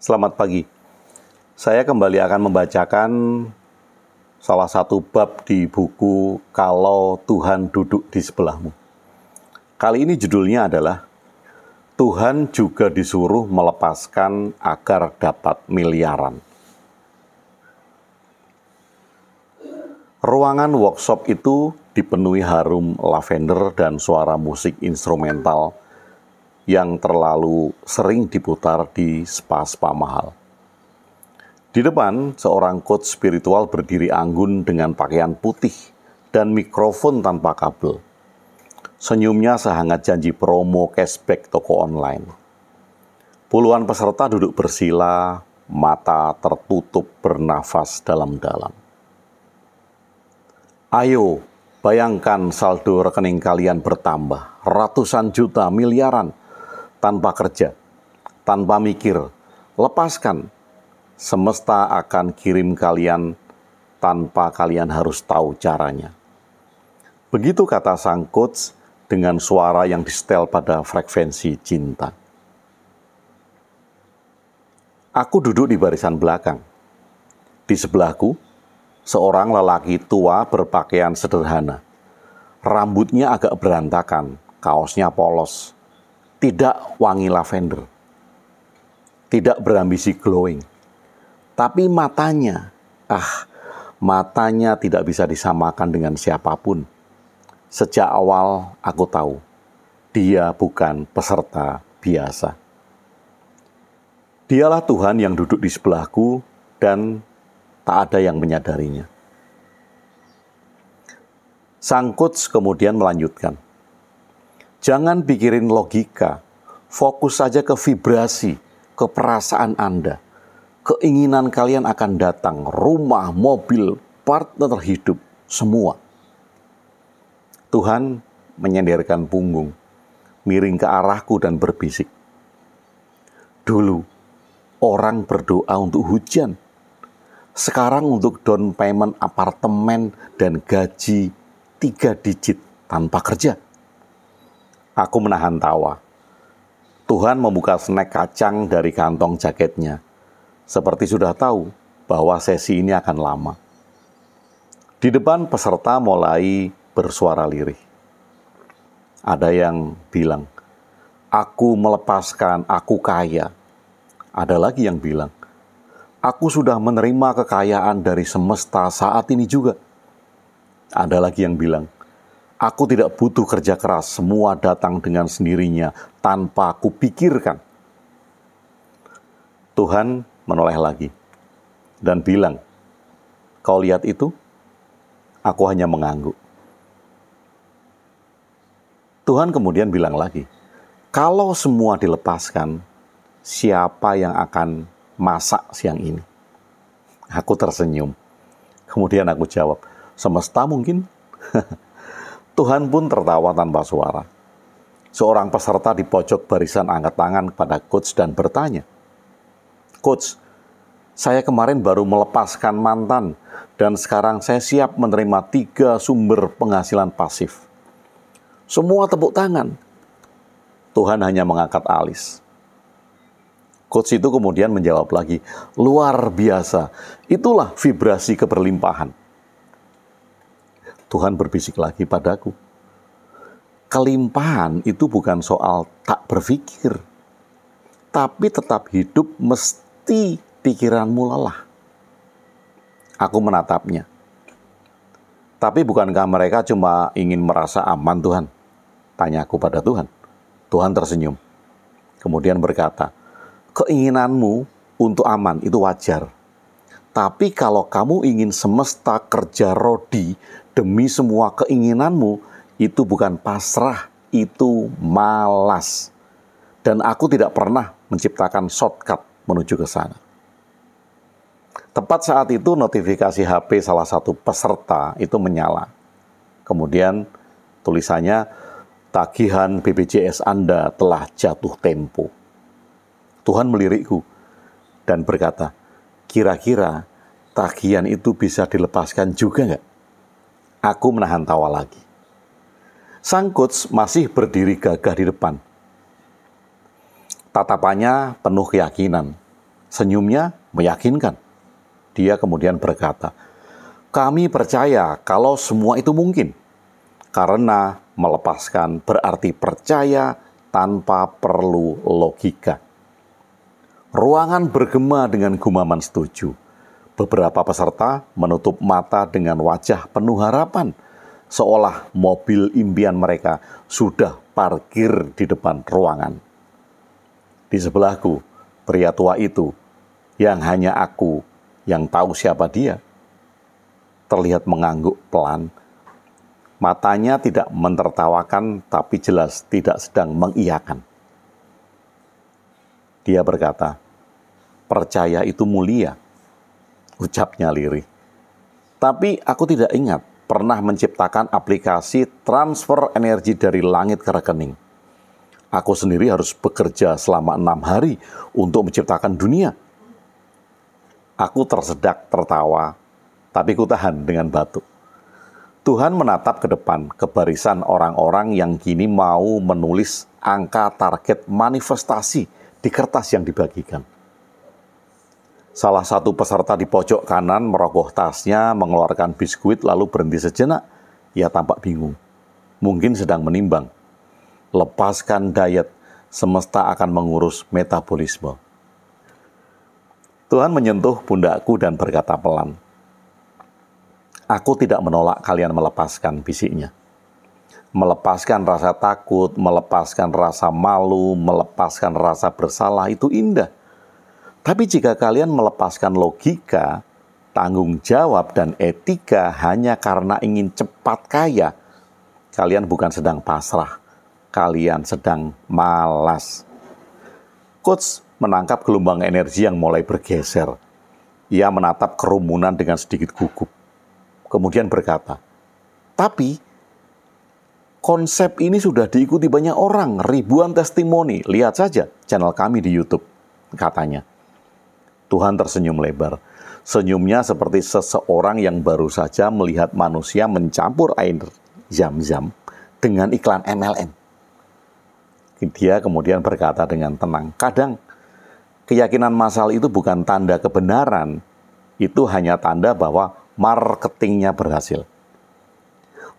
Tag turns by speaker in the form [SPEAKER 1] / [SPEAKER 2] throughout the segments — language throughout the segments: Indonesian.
[SPEAKER 1] Selamat pagi. Saya kembali akan membacakan salah satu bab di buku Kalau Tuhan Duduk di Sebelahmu. Kali ini judulnya adalah Tuhan juga disuruh melepaskan agar dapat miliaran. Ruangan workshop itu dipenuhi harum lavender dan suara musik instrumental yang terlalu sering diputar di spa-spa mahal. Di depan, seorang coach spiritual berdiri anggun dengan pakaian putih dan mikrofon tanpa kabel. Senyumnya sehangat janji promo cashback toko online. Puluhan peserta duduk bersila, mata tertutup bernafas dalam-dalam. Ayo, bayangkan saldo rekening kalian bertambah, ratusan juta, miliaran, tanpa kerja, tanpa mikir, lepaskan. Semesta akan kirim kalian tanpa kalian harus tahu caranya. Begitu kata sang coach dengan suara yang disetel pada frekuensi cinta. Aku duduk di barisan belakang. Di sebelahku, seorang lelaki tua berpakaian sederhana. Rambutnya agak berantakan, kaosnya polos. Tidak wangi lavender. Tidak berambisi glowing. Tapi matanya tidak bisa disamakan dengan siapapun. Sejak awal aku tahu, dia bukan peserta biasa. Dialah Tuhan yang duduk di sebelahku dan tak ada yang menyadarinya. Sang coach kemudian melanjutkan. Jangan pikirin logika, fokus saja ke vibrasi, ke perasaan Anda. Keinginan kalian akan datang, rumah, mobil, partner hidup, semua. Tuhan menyenderkan punggung, miring ke arahku dan berbisik. Dulu, orang berdoa untuk hujan. Sekarang untuk down payment apartemen dan gaji 3 digit tanpa kerja. Aku menahan tawa. Tuhan membuka snack kacang dari kantong jaketnya. Seperti sudah tahu bahwa sesi ini akan lama. Di depan peserta mulai bersuara lirih. Ada yang bilang, aku melepaskan, aku kaya. Ada lagi yang bilang, aku sudah menerima kekayaan dari semesta saat ini juga. Ada lagi yang bilang, aku tidak butuh kerja keras, semua datang dengan sendirinya tanpa aku pikirkan. Tuhan menoleh lagi dan bilang, kau lihat itu? Aku hanya mengangguk. Tuhan kemudian bilang lagi, kalau semua dilepaskan, siapa yang akan masak siang ini? Aku tersenyum. Kemudian aku jawab, semesta mungkin? Tuhan pun tertawa tanpa suara. Seorang peserta di pojok barisan angkat tangan kepada coach dan bertanya, Coach, saya kemarin baru melepaskan mantan dan sekarang saya siap menerima 3 sumber penghasilan pasif. Semua tepuk tangan. Tuhan hanya mengangkat alis. Coach itu kemudian menjawab lagi, luar biasa, itulah vibrasi keberlimpahan. Tuhan berbisik lagi padaku. Kelimpahan itu bukan soal tak berpikir, tapi tetap hidup mesti pikiranmu lelah. Aku menatapnya. Tapi bukankah mereka cuma ingin merasa aman, Tuhan? Tanyaku pada Tuhan. Tuhan tersenyum. Kemudian berkata, keinginanmu untuk aman itu wajar. Tapi kalau kamu ingin semesta kerja rodi demi semua keinginanmu, itu bukan pasrah, itu malas. Dan aku tidak pernah menciptakan shortcut menuju ke sana. Tepat saat itu notifikasi HP salah satu peserta itu menyala. Kemudian tulisannya, tagihan BPJS Anda telah jatuh tempo. Tuhan melirikku dan berkata, kira-kira tagihan itu bisa dilepaskan juga nggak? Aku menahan tawa lagi. Sang coach masih berdiri gagah di depan. Tatapannya penuh keyakinan. Senyumnya meyakinkan. Dia kemudian berkata, "Kami percaya kalau semua itu mungkin. Karena melepaskan berarti percaya tanpa perlu logika." Ruangan bergema dengan gumaman setuju. Beberapa peserta menutup mata dengan wajah penuh harapan, seolah mobil impian mereka sudah parkir di depan ruangan. Di sebelahku, pria tua itu, yang hanya aku yang tahu siapa dia, terlihat mengangguk pelan. Matanya tidak mentertawakan, tapi jelas tidak sedang mengiyakan. Dia berkata, "Percaya itu mulia," ucapnya lirih. "Tapi aku tidak ingat pernah menciptakan aplikasi transfer energi dari langit ke rekening. Aku sendiri harus bekerja selama 6 hari untuk menciptakan dunia." Aku tersedak tertawa, tapi kutahan dengan batuk. Tuhan menatap ke depan, ke barisan orang-orang yang kini mau menulis angka target manifestasi di kertas yang dibagikan. Salah satu peserta di pojok kanan merogoh tasnya, mengeluarkan biskuit, lalu berhenti sejenak. Ia tampak bingung. Mungkin sedang menimbang. Lepaskan diet, semesta akan mengurus metabolisme. Tuhan menyentuh pundakku dan berkata pelan, "Aku tidak menolak kalian melepaskan," bisiknya. Melepaskan rasa takut, melepaskan rasa malu, melepaskan rasa bersalah itu indah. Tapi jika kalian melepaskan logika, tanggung jawab, dan etika hanya karena ingin cepat kaya, kalian bukan sedang pasrah, kalian sedang malas. Coach menangkap gelombang energi yang mulai bergeser. Ia menatap kerumunan dengan sedikit gugup. Kemudian berkata, "Tapi konsep ini sudah diikuti banyak orang, ribuan testimoni. Lihat saja channel kami di YouTube," katanya. Tuhan tersenyum lebar. Senyumnya seperti seseorang yang baru saja melihat manusia mencampur air zam-zam dengan iklan MLM. Dia kemudian berkata dengan tenang, "Kadang keyakinan massal itu bukan tanda kebenaran, itu hanya tanda bahwa marketingnya berhasil."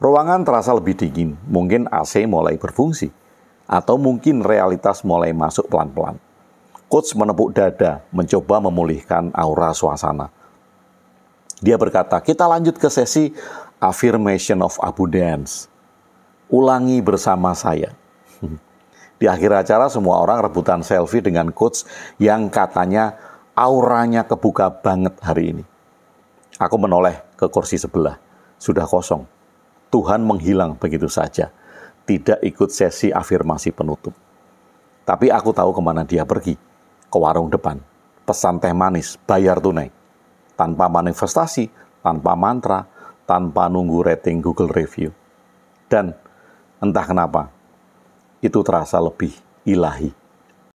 [SPEAKER 1] Ruangan terasa lebih dingin, mungkin AC mulai berfungsi, atau mungkin realitas mulai masuk pelan-pelan. Coach menepuk dada, mencoba memulihkan aura suasana. Dia berkata, "Kita lanjut ke sesi Affirmation of Abundance. Ulangi bersama saya." Di akhir acara semua orang rebutan selfie dengan coach yang katanya auranya kebuka banget hari ini. Aku menoleh ke kursi sebelah, sudah kosong. Tuhan menghilang begitu saja, tidak ikut sesi afirmasi penutup. Tapi aku tahu kemana dia pergi, ke warung depan, pesan teh manis, bayar tunai. Tanpa manifestasi, tanpa mantra, tanpa nunggu rating Google Review. Dan entah kenapa, itu terasa lebih ilahi.